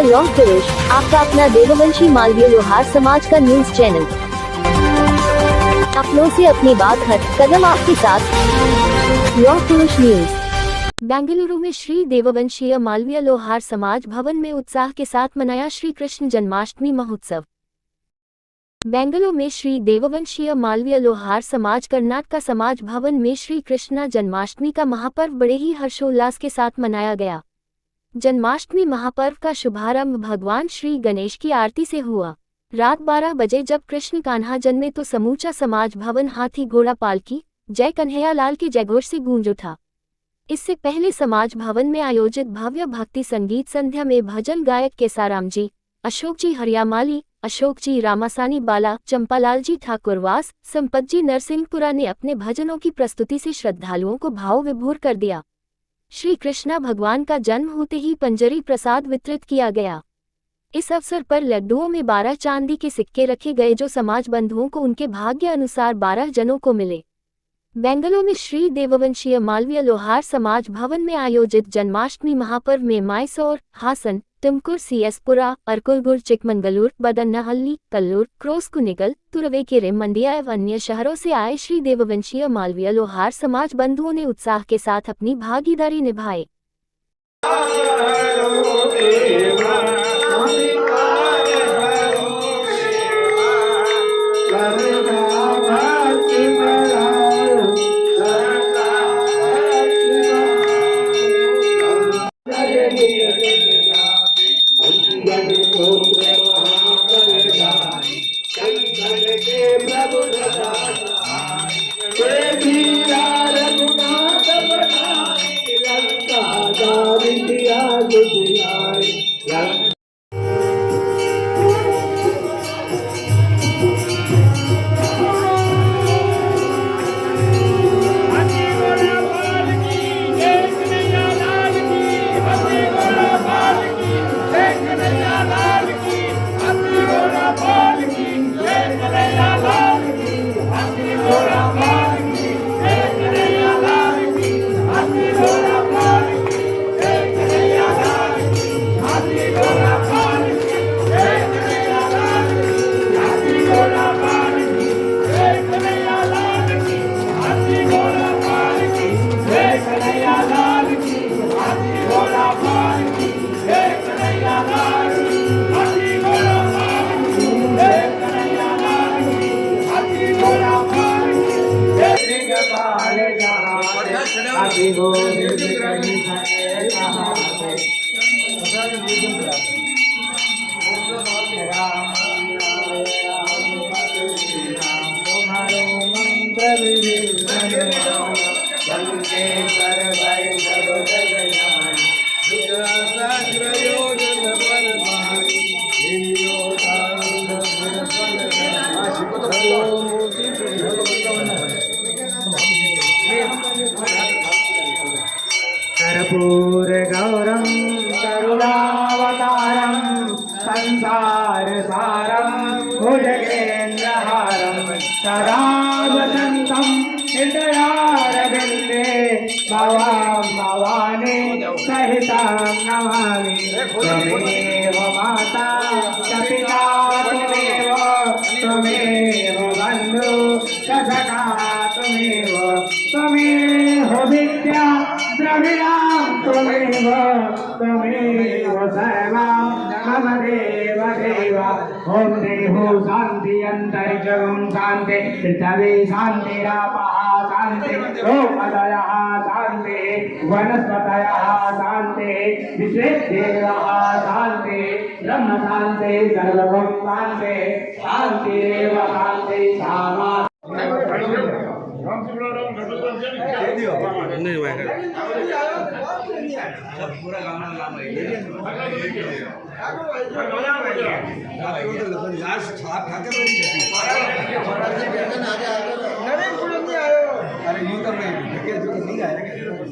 Mister लौह पुरुष, आपका अपना देववंशी मालवीय लोहार समाज का न्यूज चैनल। अपनों से अपनी बात हर कदम आपके साथ। लौह पुरुष न्यूज। बेंगलुरु में श्री देववंशीय मालवीय लोहार समाज भवन में उत्साह के साथ मनाया श्री कृष्ण जन्माष्टमी महोत्सव। बेंगलुरु में श्री देववंशीय मालवीय लोहार समाज कर्नाटक समाज भवन में श्री कृष्ण जन्माष्टमी का महापर्व बड़े ही हर्षोल्लास के साथ मनाया गया। जन्माष्टमी महापर्व का शुभारंभ भगवान श्री गणेश की आरती से हुआ। रात 12 बजे जब कृष्ण कान्हा जन्मे तो समूचा समाज भवन हाथी घोड़ा पालकी जय कन्हैया लाल के जयघोष से गूंज उठा। इससे पहले समाज भवन में आयोजित भव्य भक्ति संगीत संध्या में भजन गायक केसाराम जी, अशोक जी हरियामाली, अशोक जी रामासानी बाला, चंपालाल जी ठाकुरवास, संपत जी नरसिंहपुरा ने अपने भजनों की प्रस्तुति से श्रद्धालुओं को भाव विभोर कर दिया। श्री कृष्णा भगवान का जन्म होते ही पंजरी प्रसाद वितरित किया गया। इस अवसर पर लड्डुओं में 12 चांदी के सिक्के रखे गए जो समाज बंधुओं को उनके भाग्य अनुसार 12 जनों को मिले। बेंगलुरु में श्री देववंशीय मालवीय लोहार समाज भवन में आयोजित जन्माष्टमी महापर्व में मैसूर, हासन, तुमकुर, सीएसपुरा, अरकुलगुड़, चिकमंगलूर, बदन्नाहल्ली, कल्लूर, क्रोसकुनिगल, तुरुवेकेरे, मंडिया एवं अन्य शहरों से आए श्री देववंशीय मालवीय लोहार समाज बंधुओं ने उत्साह के साथ अपनी भागीदारी निभाई। कर्पूर गौरम करुणावतारम संसार सारम भुजगेन्द्रहारम सदा वसंतम हृदयारविंदे भवां भवानी सहितं नमामि। त्वमेव माता च पिता त्वमेव बन्धु च सखा त्वमेव विद्या द्रविणां त्वमेव सर्वं मम देव देव। ॐ देहो शान्ति अन्तरिक्षं शान्ति पृथिवी शान्तिरापः शान्ति ओषधयः शान्ति वनस्पतयः शान्ति विश्वेदेवाः शान्ति ब्रह्म शान्ति सर्वं शान्ति शान्तिरेव शान्ति सामा। पूरा गाना नाम है लास्ट छाप खा के बड़ी अरे यूं तो मैं जो नहीं आया नहीं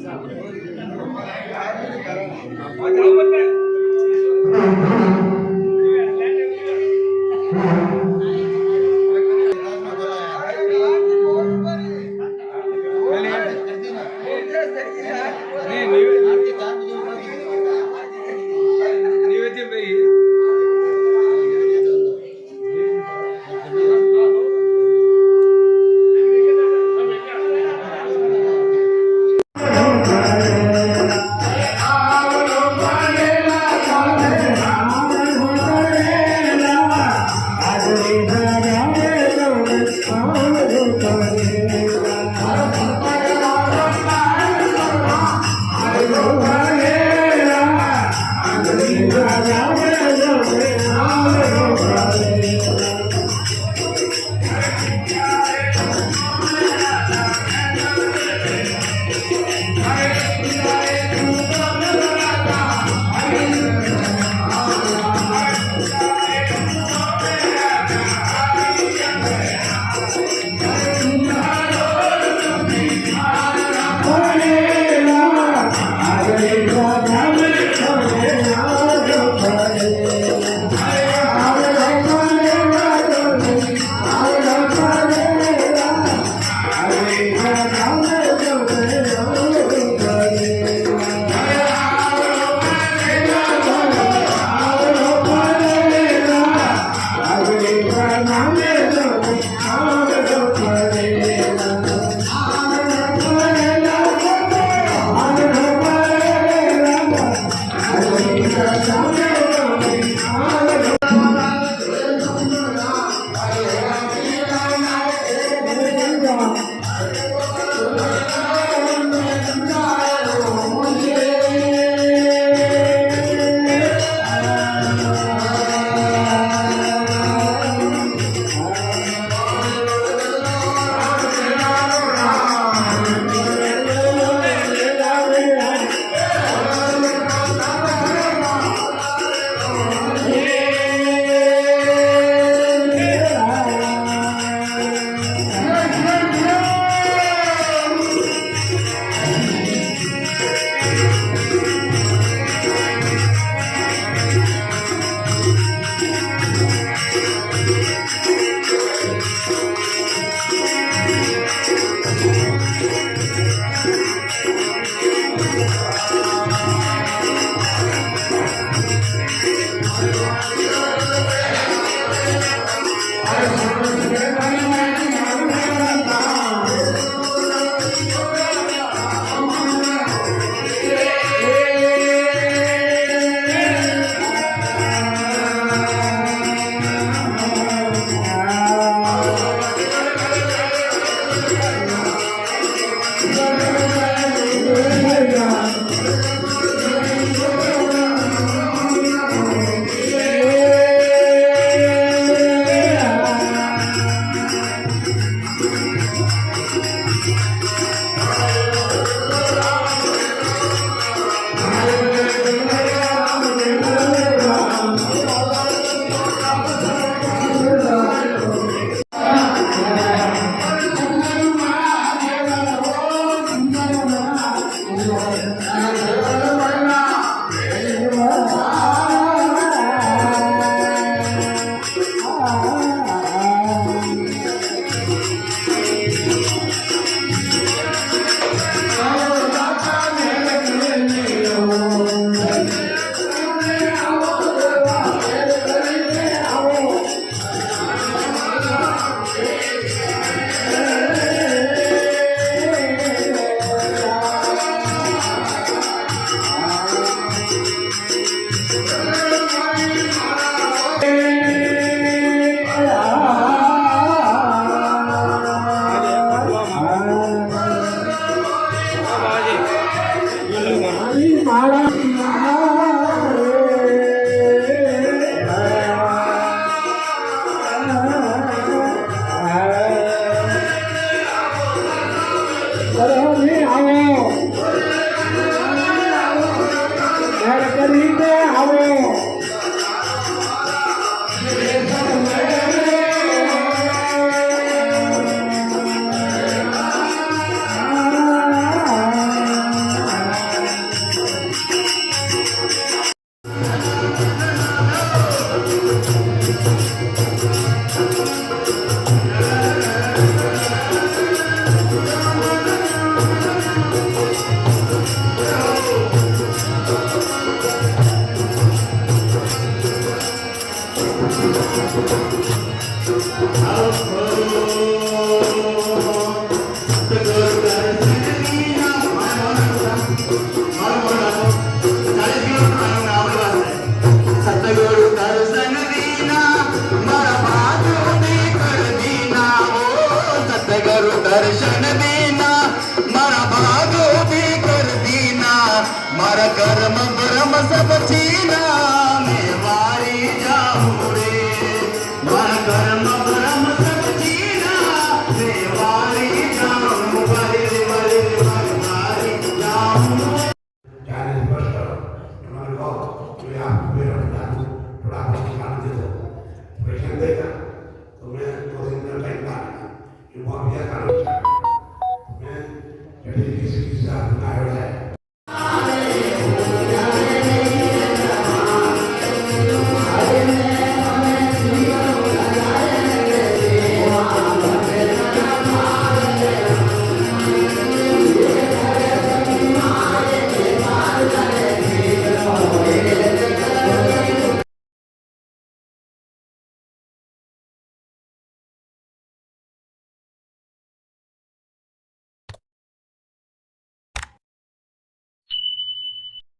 सतगुरु दर्शन दीना मारा बाजू भी कर दीना ओ सतगुरु दर्शन दीना मारा बाजू भी कर दीना मारा कर्म ब्रह्म सब छीना